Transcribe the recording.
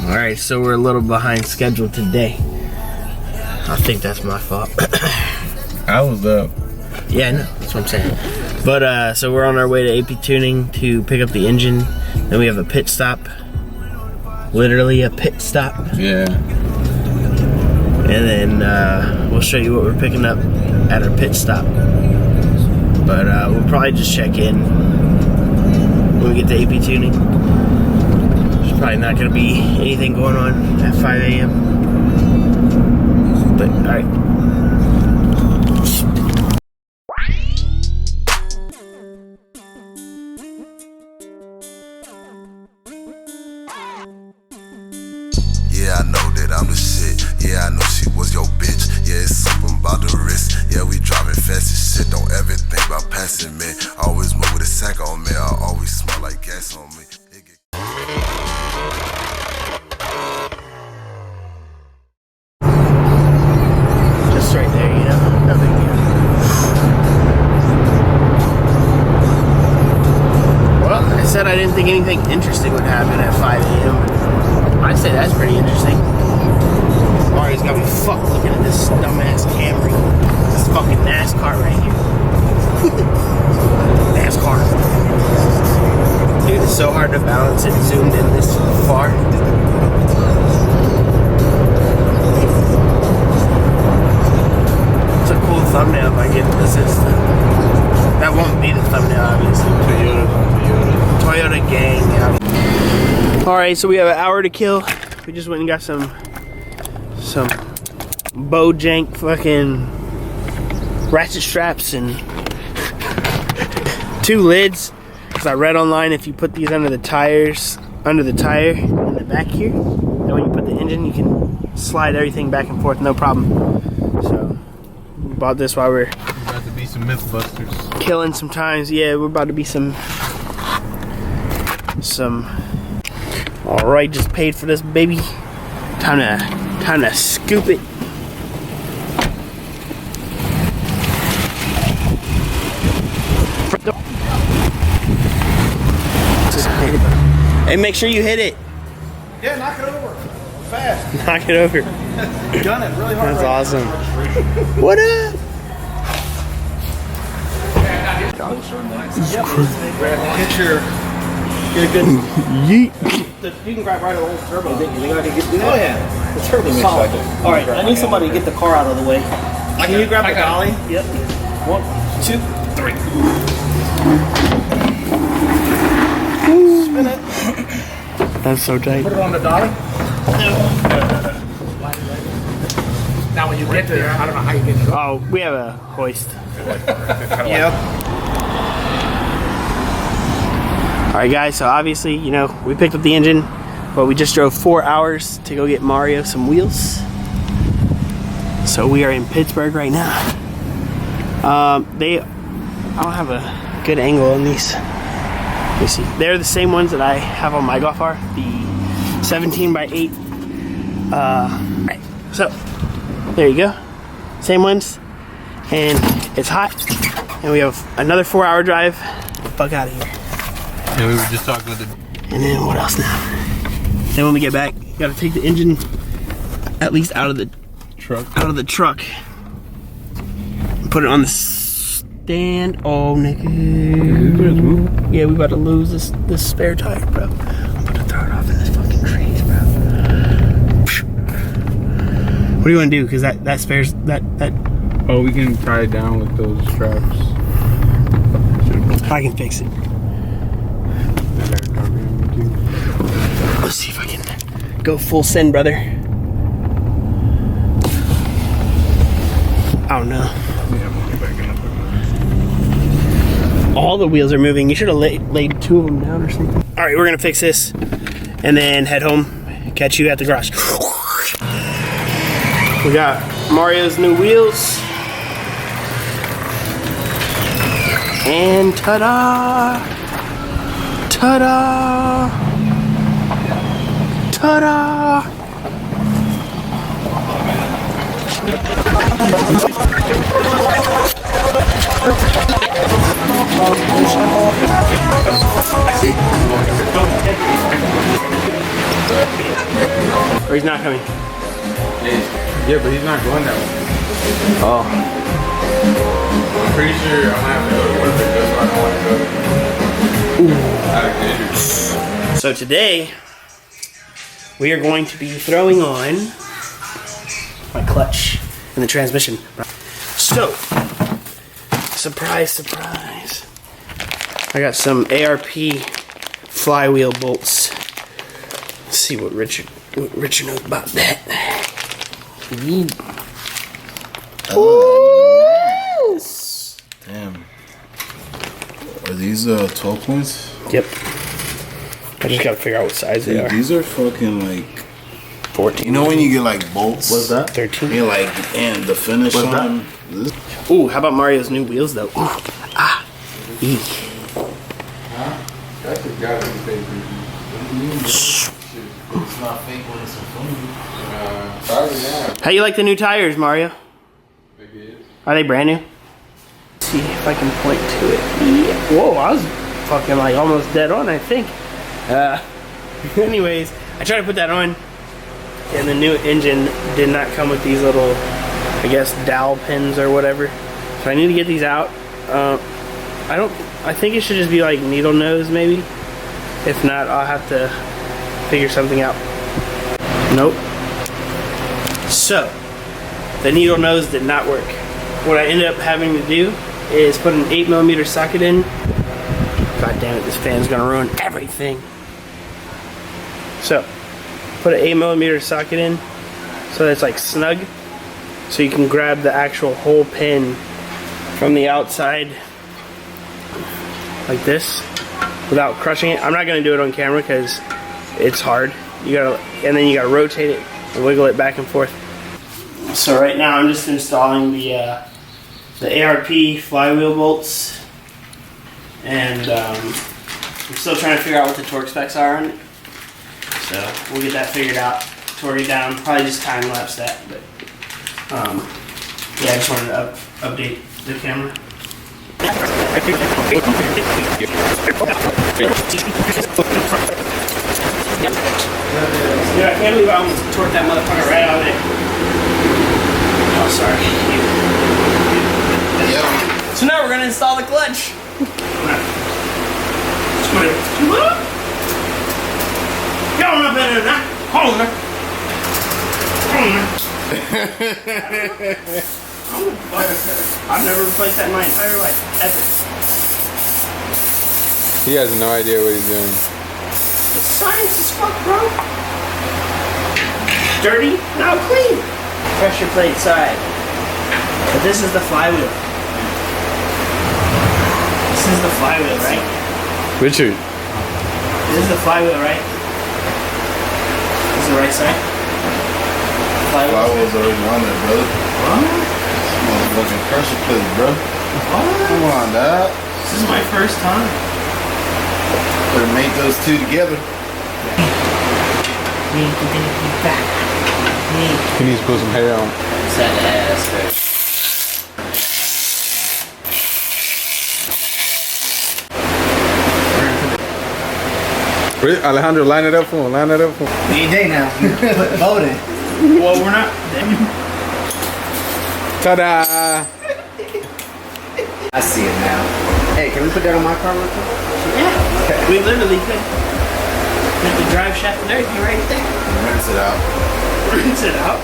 Alright, so we're a little behind schedule today. I think that's my fault. I was up. Yeah, I know. That's what I'm saying. But, so we're on our way to AP Tuning to pick up the engine. Then we have a pit stop. Literally a pit stop. Yeah. And then we'll show you what we're picking up at our pit stop. But we'll probably just check in when we get to AP Tuning. There's probably not going to be anything going on at 5 a.m. But, alright. Yeah, I know that I'm the shit. Yeah, I know she was your bitch. Yeah, it's something about the wrist. Yeah, we driving fast as shit. Don't ever think about passing me. Always move with a sack on me. I always smell like gas on me. Just right there, you know? No big deal. Well, I said I didn't think anything interesting would happen at 5 a.m. I'd say that's pretty interesting. Mario's got me fucked looking at this dumbass Camry. This fucking NASCAR right here. NASCAR. Dude, it's so hard to balance it zoomed in this far. It's a cool thumbnail if I get this. That won't be the thumbnail, obviously. Toyota gang, yeah. Alright, so we have an hour to kill. We just went and got some Bojank fucking ratchet straps and 2 lids. Because I read online if you put these under the tires, under the tire in the back here, then when you put the engine, you can slide everything back and forth, no problem. So, we bought this while we're about to be some Mythbusters. Killing some times. Yeah, we're about to be some. All right, just paid for this baby. Time to scoop it. Hey, make sure you hit it. Yeah, knock it over. Fast. Knock it over. Done it really hard. That's awesome. What up? Get a good. Yeet. You can grab right of the whole turbo. You think I can get through that? Oh yeah. The turbo makes solid. All right, I need somebody to get the car out of the way. Can you grab the dolly? Yep. 1, 2, 3. Spin it. That's so tight. Put it on the dolly. Now when you get there, I don't know how you get it. Oh, we have a hoist. Yep. Alright guys, so obviously, you know, we picked up the engine, but we just drove 4 hours to go get Mario some wheels. So we are in Pittsburgh right now. I don't have a good angle on these. Let me see. They're the same ones that I have on my Golf R, the 17x8. Right. So, there you go. Same ones. And it's hot. And we have another 4-hour drive. Fuck out of here. Yeah, we were just talking with the... And then what else now? Then when we get back, you gotta take the engine at least out of the truck. And put it on the stand. Oh, nigga. Yeah, we about to lose this spare tire, bro. I'm about to throw it off in this fucking trees, bro. What do you want to do? Because that spares that. Oh, we can tie it down with those straps. I can fix it. Let's see if I can go full send, brother. I don't know. All the wheels are moving. You should have laid 2 of them down or something. All right, we're gonna fix this and then head home. Catch you at the garage. We got Mario's new wheels. And ta-da! Ta-da! Ta-da! Or he's not coming? Yeah, but he's not going that way. Oh. I'm pretty sure I'm gonna have to go to work just so I don't want to go. Alexander. So today, we are going to be throwing on my clutch and the transmission. So, surprise, surprise. I got some ARP flywheel bolts. Let's see what Richard knows about that. Ooh. Damn. Are these 12 points? Yep. I just gotta figure out what size they Dude, are. these are fucking like 14. You know when you get like bolts? What's that? 13. You're like, and the finish What's on this. Ooh, how about Mario's new wheels though? Ooh. Ah. Eek. That's a guy that paper. It's not fake when it's in front of you. Probably not. How you like the new tires, Mario? They did. Are they brand new? Let's see if I can point to it. Yeah. Whoa, I was fucking like almost dead on, I think. Anyways, I tried to put that on, and the new engine did not come with these little, I guess, dowel pins or whatever. So I need to get these out. I think it should just be like needle nose maybe. If not, I'll have to figure something out. Nope. So, the needle nose did not work. What I ended up having to do is put an 8mm socket in. God damn it, this fan's gonna ruin everything. So, put an 8mm socket in so that it's like snug. So you can grab the actual whole pin from the outside like this without crushing it. I'm not gonna do it on camera because it's hard. And then you gotta rotate it and wiggle it back and forth. So right now I'm just installing the ARP flywheel bolts, and I'm still trying to figure out what the torque specs are on it. So we'll get that figured out, torque it down, probably just time lapse that. But yeah, I just wanted to update the camera. Dude, I can't believe I almost torqued that motherfucker right out of there. Oh, sorry. Yeah. So now we're gonna install the clutch. Get on up in there now. Hold on. I've never replaced that in my entire life, ever. He has no idea what he's doing. It's science as fuck, bro. Dirty, now clean. Pressure plate side. But this is the flywheel. This is the flywheel, right? Richard. This is the flywheel, right? This is the right side. Flywheel's already on there, brother. What? Motherfucking pressure plate, bro. What? Come on, dog. This is my first time. Better make those two together. He needs to put some hair on. Alejandro, line it up for him. Line it up for him. Any day now. Put voting. Well, we're not. Ta-da! I see it now. Hey, can we put that on my car real quick? Yeah. Okay. We literally could. Put the drive shaft and everything right there. Rinse it out. Rinse it out.